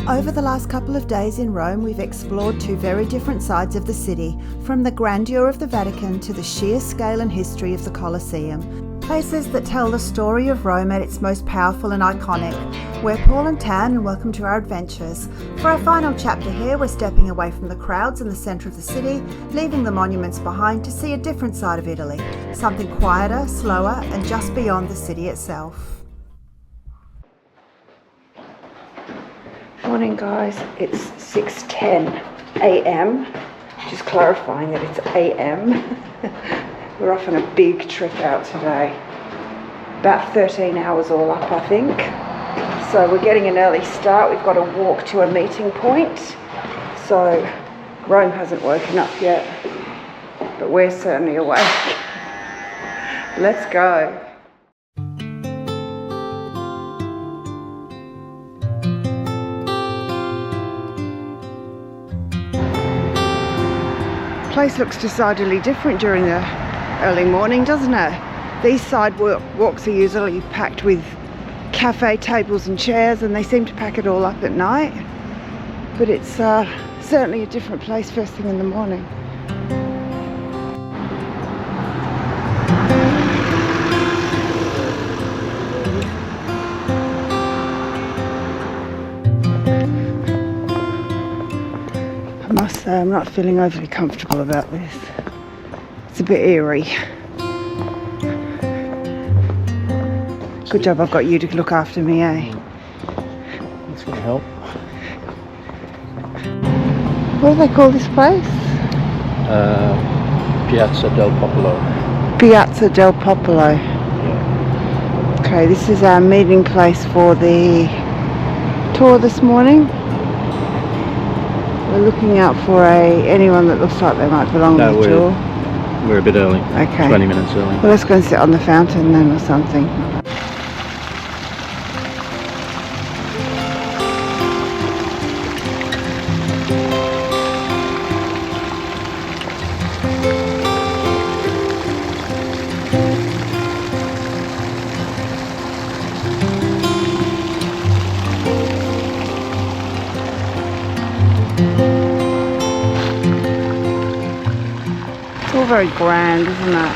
Over the last couple of days in Rome, we've explored two very different sides of the city, from the grandeur of the Vatican to the sheer scale and history of the Colosseum. Places that tell the story of Rome at its most powerful and iconic. We're Paul and Tan, and welcome to our adventures. For our final chapter here, we're stepping away from the crowds in the centre of the city, leaving the monuments behind to see a different side of Italy, something quieter, slower, and just beyond the city itself. Morning guys, it's 6:10 a.m, just clarifying that it's a.m. We're off on a big trip out today, about 13 hours all up I think, so we're getting an early start. We've got to walk to a meeting point, so Rome hasn't woken up yet, but we're certainly awake. Let's go. Place looks decidedly different during the early morning, doesn't it? These sidewalks are usually packed with cafe tables and chairs, and they seem to pack it all up at night, but it's certainly a different place first thing in the morning. I must say I'm not feeling overly comfortable about this. It's a bit eerie. Good job I've got you to look after me, eh? That's going to help. What do they call this place? Piazza del Popolo. Piazza del Popolo. Yeah. Okay, this is our meeting place for the tour this morning. We're looking out for anyone that looks like they might belong to the tour. We're a bit early. Okay. 20 minutes early. Well, let's go and sit on the fountain then or something. It's all very grand, isn't it?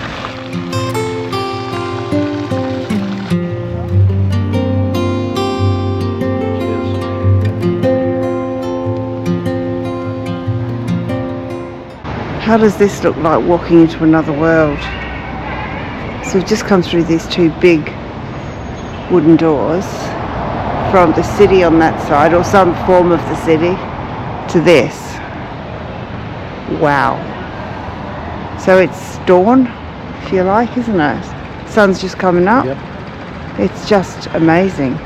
How does this look like walking into another world? So we've just come through these two big wooden doors from the city on that side, or some form of the city, to this. Wow. So it's dawn, if you like, isn't it? Sun's just coming up. Yep. It's just amazing.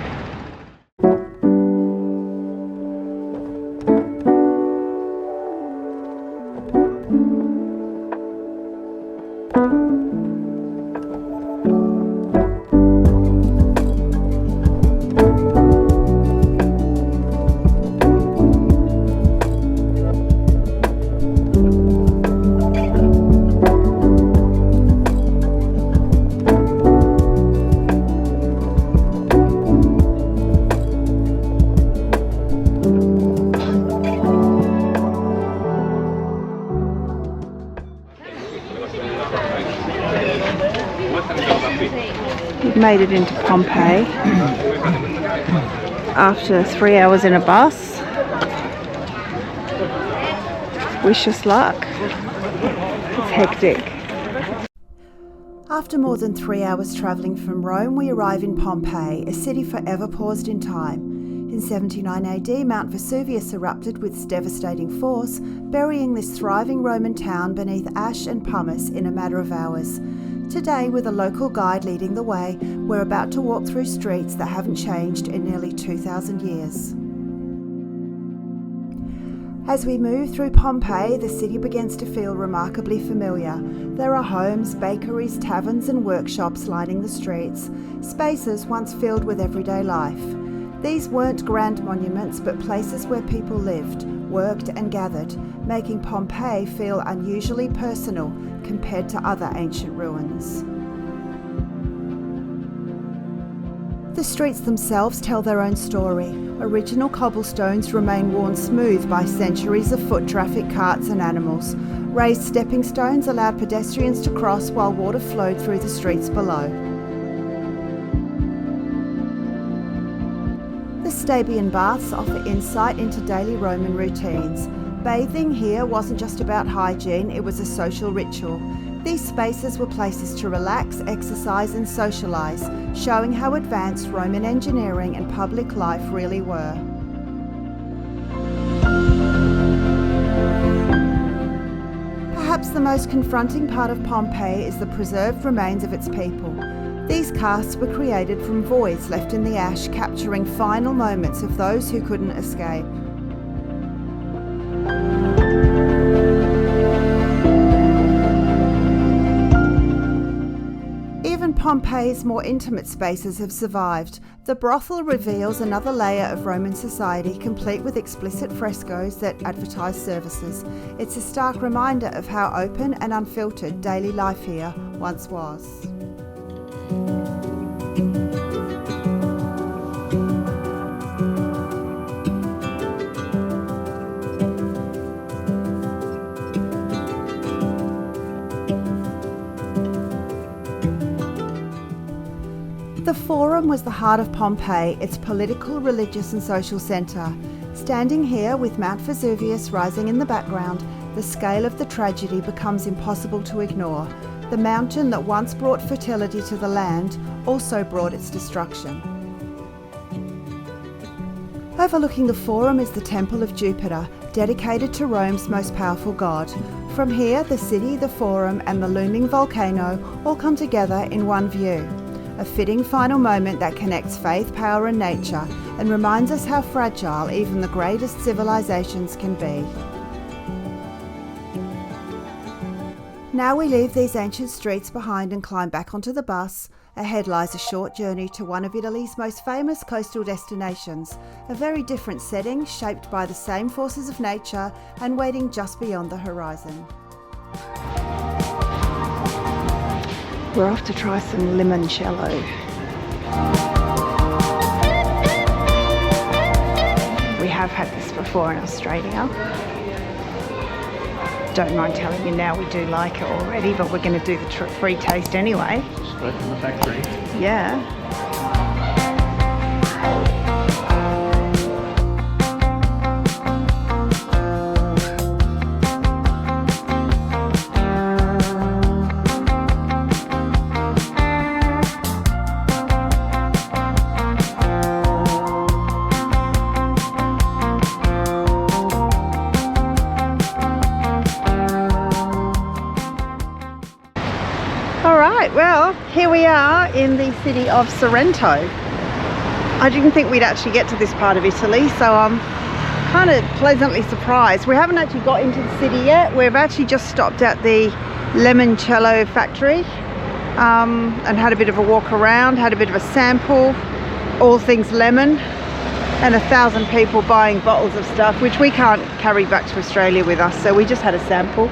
We've made it into Pompeii after 3 hours in a bus. Wish us luck. It's hectic. After more than 3 hours travelling from Rome, we arrive in Pompeii, a city forever paused in time. In 79 AD, Mount Vesuvius erupted with devastating force, burying this thriving Roman town beneath ash and pumice in a matter of hours. Today, with a local guide leading the way, we're about to walk through streets that haven't changed in nearly 2,000 years. As we move through Pompeii, the city begins to feel remarkably familiar. There are homes, bakeries, taverns and workshops lining the streets, spaces once filled with everyday life. These weren't grand monuments, but places where people lived, worked and gathered, making Pompeii feel unusually personal compared to other ancient ruins. The streets themselves tell their own story. Original cobblestones remain worn smooth by centuries of foot traffic, carts and animals. Raised stepping stones allowed pedestrians to cross while water flowed through the streets below. The Stabian baths offer insight into daily Roman routines. Bathing here wasn't just about hygiene, it was a social ritual. These spaces were places to relax, exercise and socialise, showing how advanced Roman engineering and public life really were. Perhaps the most confronting part of Pompeii is the preserved remains of its people. These casts were created from voids left in the ash, capturing final moments of those who couldn't escape. Even Pompeii's more intimate spaces have survived. The brothel reveals another layer of Roman society, complete with explicit frescoes that advertise services. It's a stark reminder of how open and unfiltered daily life here once was. The Forum was the heart of Pompeii, its political, religious and social centre. Standing here with Mount Vesuvius rising in the background, the scale of the tragedy becomes impossible to ignore. The mountain that once brought fertility to the land also brought its destruction. Overlooking the Forum is the Temple of Jupiter, dedicated to Rome's most powerful god. From here, the city, the Forum and the looming volcano all come together in one view. A fitting final moment that connects faith, power and nature and reminds us how fragile even the greatest civilizations can be. Now we leave these ancient streets behind and climb back onto the bus. Ahead lies a short journey to one of Italy's most famous coastal destinations, a very different setting shaped by the same forces of nature and waiting just beyond the horizon. We're off to try some limoncello. We have had this before in Australia. Don't mind telling you now, we do like it already, but we're going to do the free taste anyway. Straight from the factory. Yeah. Alright, well, here we are in the city of Sorrento. I didn't think we'd actually get to this part of Italy, so I'm kind of pleasantly surprised. We haven't actually got into the city yet. We've actually just stopped at the limoncello factory and had a bit of a walk around, had a bit of a sample, all things lemon, and 1,000 people buying bottles of stuff, which we can't carry back to Australia with us, so we just had a sample.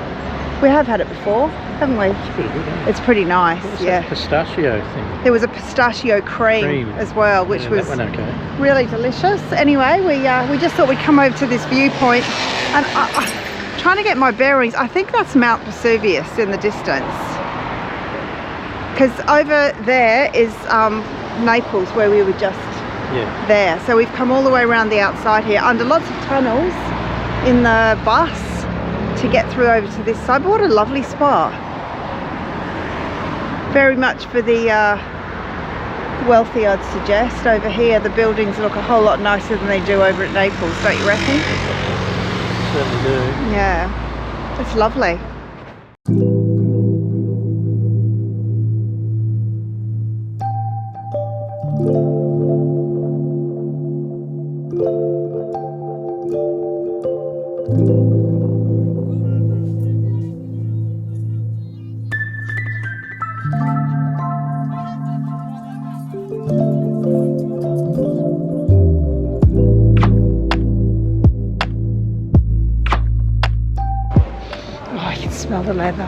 We have had it before, haven't we? It's pretty good, isn't it? It's pretty nice, yeah. Pistachio thing. There was a pistachio cream as well, which was that went okay. Really delicious. Anyway, we just thought we'd come over to this viewpoint, and I'm trying to get my bearings. I think that's Mount Vesuvius in the distance, because over there is Naples, where we were just there. So we've come all the way around the outside here, under lots of tunnels in the bus, to get through over to this side. But what a lovely spot. Very much for the wealthy, I'd suggest. Over here the buildings look a whole lot nicer than they do over at Naples, don't you reckon? Certainly do. Yeah, it's lovely. Smell the leather.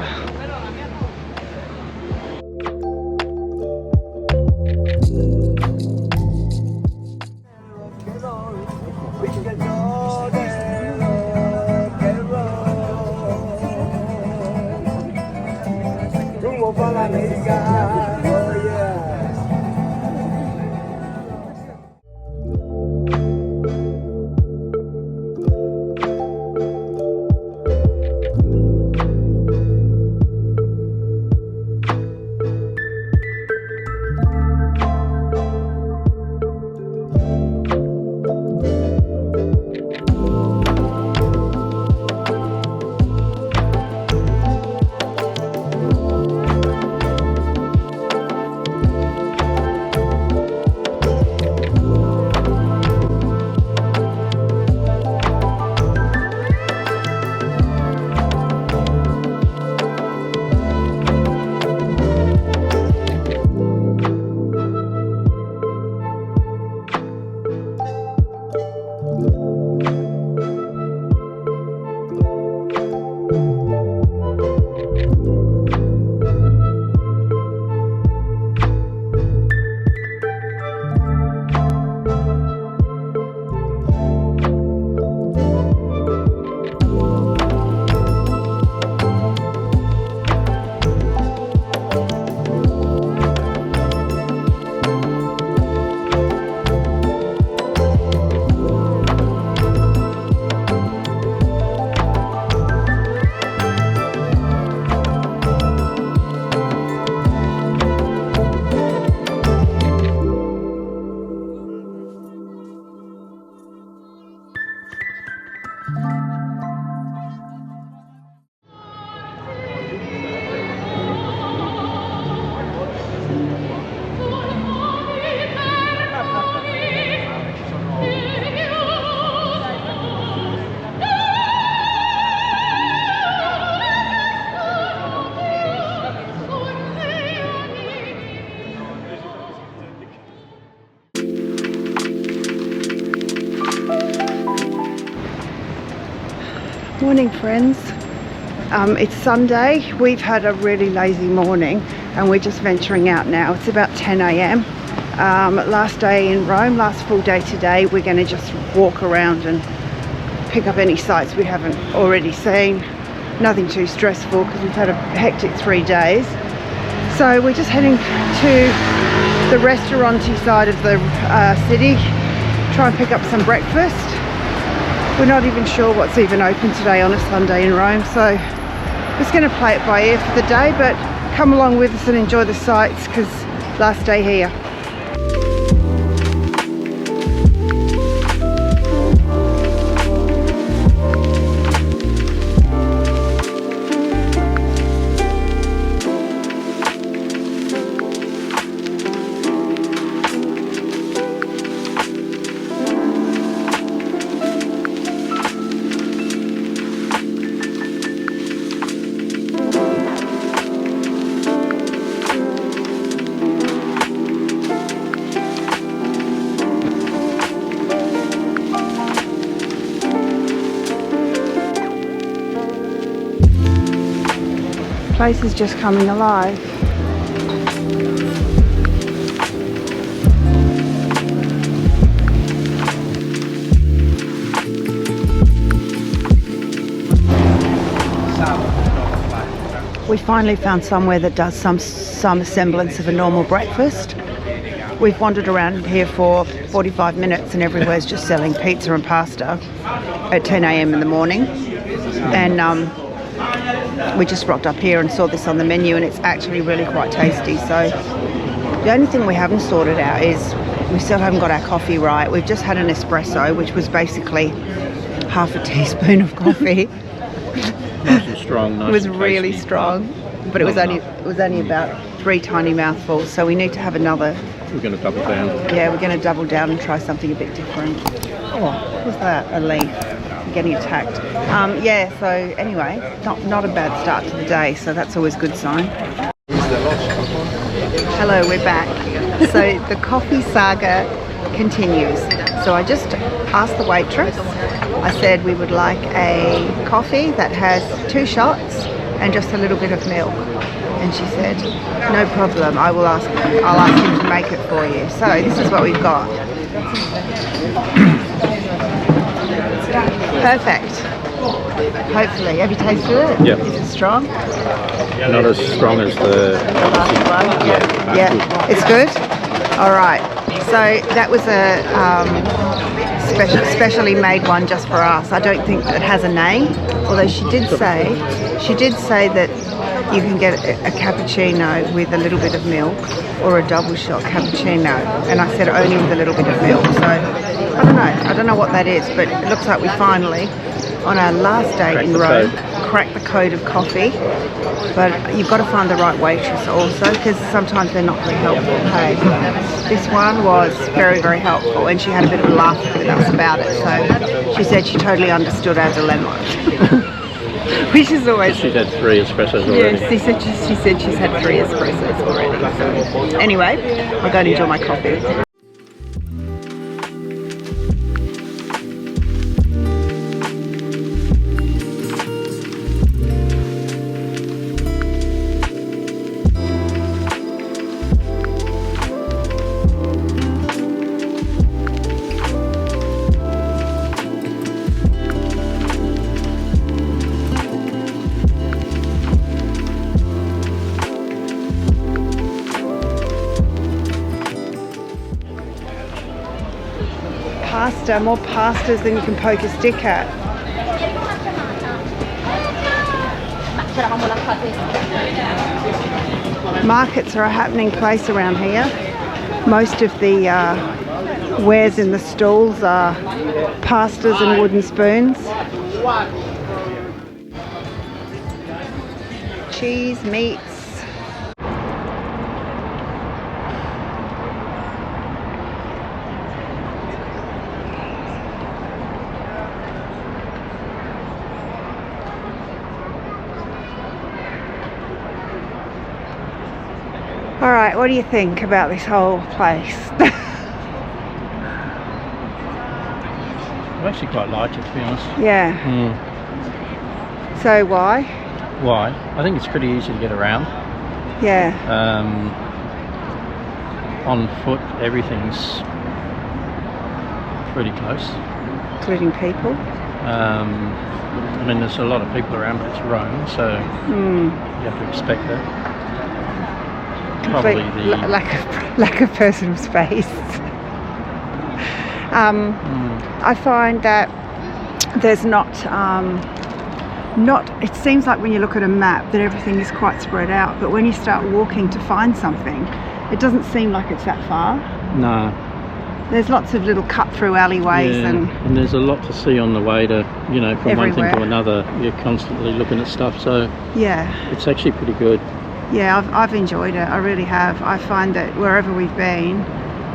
Morning friends, it's Sunday. We've had a really lazy morning and we're just venturing out now. It's about 10 a.m. Last day in Rome, last full day today. We're going to just walk around and pick up any sights we haven't already seen. Nothing too stressful because we've had a hectic 3 days. So we're just heading to the restaurant-y side of the city, try and pick up some breakfast. We're not even sure what's even open today on a Sunday in Rome, so just going to play it by ear for the day, but come along with us and enjoy the sights because last day here. Place is just coming alive. We finally found somewhere that does some semblance of a normal breakfast. We've wandered around here for 45 minutes and everywhere's just selling pizza and pasta at 10 a.m. in the morning. And we just rocked up here and saw this on the menu and it's actually really quite tasty. So the only thing we haven't sorted out is we still haven't got our coffee right. We've just had an espresso, which was basically half a teaspoon of coffee. Nice and strong, nice. It was and really tasty. strong, but it was only about 3 tiny mouthfuls. So we need to have another. We're going to double down. Yeah, we're going to double down and try something a bit different. Oh, what was that? A leaf. I'm getting attacked. Yeah. So anyway, not a bad start to the day. So that's always a good sign. Hello, we're back. So the coffee saga continues. So I just asked the waitress. I said we would like a coffee that has 2 shots and just a little bit of milk. And she said, no problem, I'll ask him to make it for you. So this is what we've got. Perfect. Hopefully. Have you tasted it? Yeah. Is it strong? Not as strong as the last one? Yeah. Yeah. It's good? All right. So that was a specially made one just for us. I don't think it has a name, although she did say that you can get a cappuccino with a little bit of milk or a double shot cappuccino, and I said only with a little bit of milk. So I don't know what that is, but it looks like we finally, on our last day in Rome, cracked the code of coffee. But you've got to find the right waitress also, because sometimes they're not very helpful. Hey, this one was very, very helpful, and she had a bit of a laugh with us about it. So she said she totally understood our dilemma, which is always. She's had 3 espressos already. Yes, she said she's had 3 espressos already. So anyway, I'll go and enjoy my coffee. Pasta, more pastas than you can poke a stick at. Markets are a happening place around here. Most of the wares in the stalls are pastas and wooden spoons. Cheese, meats. All right, what do you think about this whole place? I actually quite like it, to be honest. Yeah. So why? Why? I think it's pretty easy to get around. Yeah. On foot, everything's pretty close. Including people? I mean, there's a lot of people around, but it's Rome, so you have to expect that. Probably the lack of personal space. I find that there's not. It seems like when you look at a map that everything is quite spread out, but when you start walking to find something, it doesn't seem like it's that far. No. There's lots of little cut-through alleyways, and there's a lot to see on the way to, from everywhere. one thing to another. You're constantly looking at stuff, so yeah, it's actually pretty good. Yeah, I've enjoyed it. I really have. I find that wherever we've been,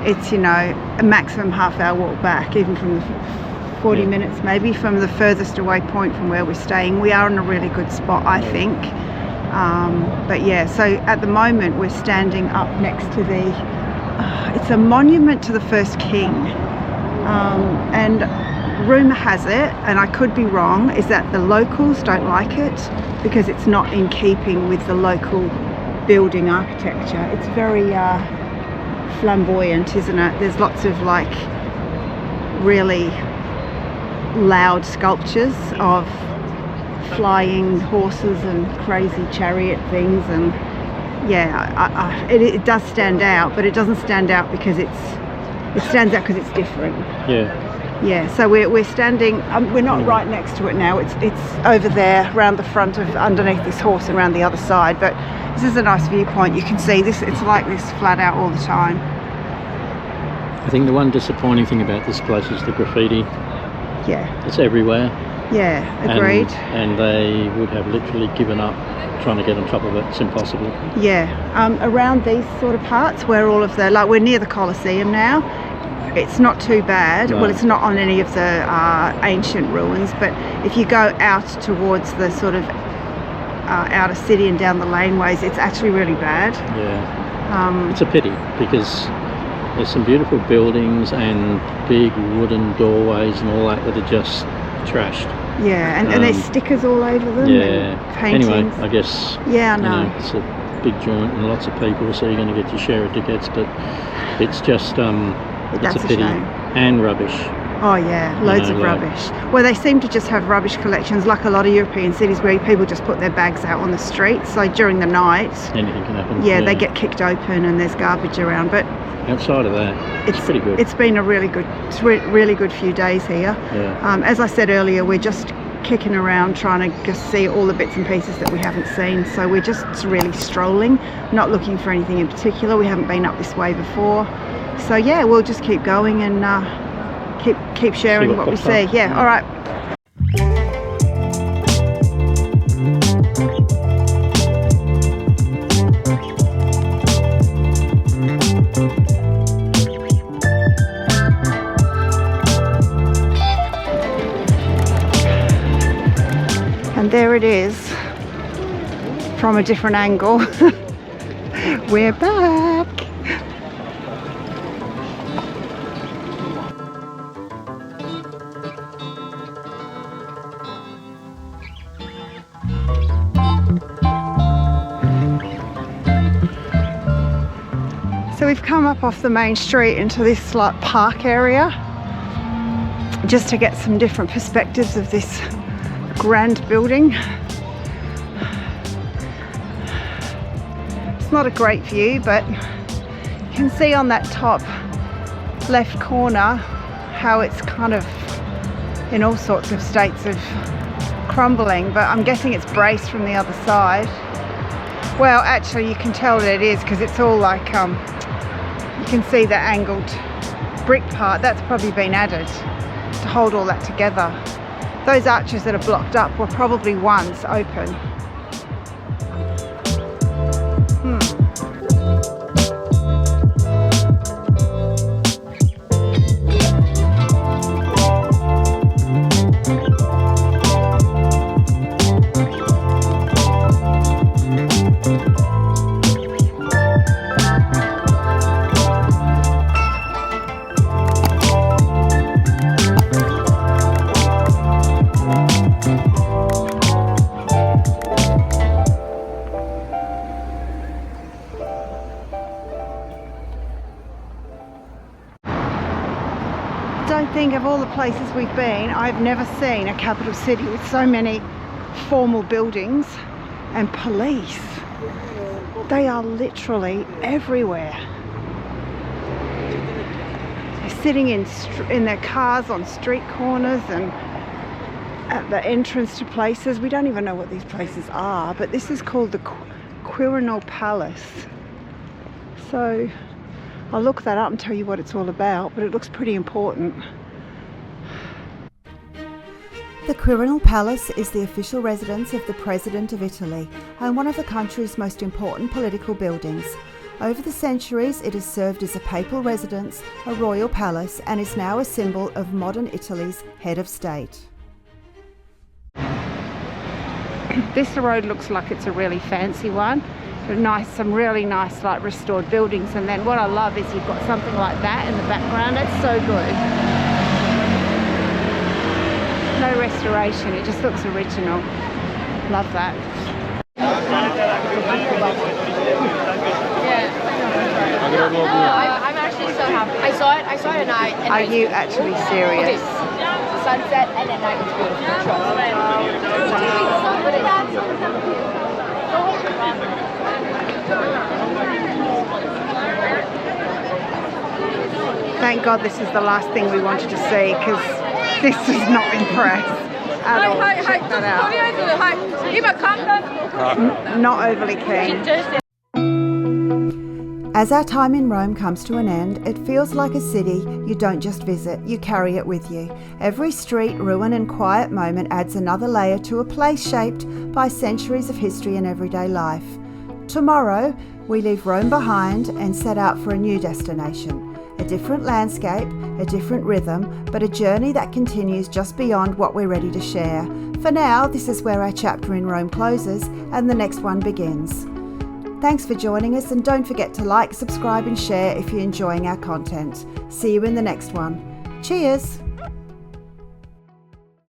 it's a maximum half-hour walk back, even from the 40 minutes maybe from the furthest away point from where we're staying. We are in a really good spot, I think. But yeah, so at the moment we're standing up next to it's a monument to the first king, and rumour has it, and I could be wrong, is that the locals don't like it because it's not in keeping with the local building architecture. It's very flamboyant, isn't it? There's lots of really loud sculptures of flying horses and crazy chariot things, and yeah, it does stand out, but it doesn't stand out because it stands out because it's different. Yeah, so we're standing. We're not right next to it now. It's over there, around the front of underneath this horse, and around the other side. But this is a nice viewpoint. You can see this. It's like this flat out all the time. I think the one disappointing thing about this place is the graffiti. Yeah. It's everywhere. Yeah, agreed. And they would have literally given up trying to get on top of it. It's impossible. Yeah, around these sort of parts where all of we're near the Colosseum now. It's not too bad. No. Well, it's not on any of the ancient ruins, but if you go out towards the sort of outer city and down the laneways, it's actually really bad. Yeah. It's a pity because there's some beautiful buildings and big wooden doorways and all that are just trashed. Yeah, and there's stickers all over them. Yeah. And paintings. Anyway, I guess. Yeah, I know. It's a big joint and lots of people, so you're going to get your share of tickets, but it's just. It's a pity and rubbish. Oh yeah, loads of rubbish. Well, they seem to just have rubbish collections like a lot of European cities where people just put their bags out on the streets. So during the night, anything can happen. Yeah, they get kicked open and there's garbage around. But outside of that, it's pretty good. It's been a really good few days here. Yeah. As I said earlier, we're just kicking around trying to just see all the bits and pieces that we haven't seen. So we're just really strolling, not looking for anything in particular. We haven't been up this way before. So yeah, we'll just keep going and keep sharing what we see. Yeah, all right. And there it is from a different angle. We're back. So we've come up off the main street into this like park area just to get some different perspectives of this grand building. It's not a great view, but you can see on that top left corner how it's kind of in all sorts of states of crumbling, but I'm guessing it's braced from the other side. Well, actually you can tell that it is because it's all like you can see the angled brick part that's probably been added to hold all that together. Those arches that are blocked up were probably once open. I don't think of all the places we've been, I've never seen a capital city with so many formal buildings and police. They are literally everywhere. They're sitting in their cars on street corners and at the entrance to places. We don't even know what these places are, but this is called the Quirinal Palace. So I'll look that up and tell you what it's all about, but it looks pretty important. The Quirinal Palace is the official residence of the President of Italy and one of the country's most important political buildings. Over the centuries, it has served as a papal residence, a royal palace, and is now a symbol of modern Italy's head of state. This road looks like it's a really fancy one. Some really nice like restored buildings, and then what I love is you've got something like that in the background. It's so good. No restoration, it just looks original. Love that. I'm actually so happy. I saw it at night. Are you actually serious? Okay. Sunset and at night it's beautiful. Thank God this is the last thing we wanted to see, because this does not impress at all. Check that out. Not overly keen. As our time in Rome comes to an end, it feels like a city you don't just visit, you carry it with you. Every street, ruin and quiet moment adds another layer to a place shaped by centuries of history and everyday life. Tomorrow, we leave Rome behind and set out for a new destination. A different landscape, a different rhythm, but a journey that continues just beyond what we're ready to share. For now, this is where our chapter in Rome closes and the next one begins. Thanks for joining us, and don't forget to like, subscribe and share if you're enjoying our content. See you in the next one. Cheers!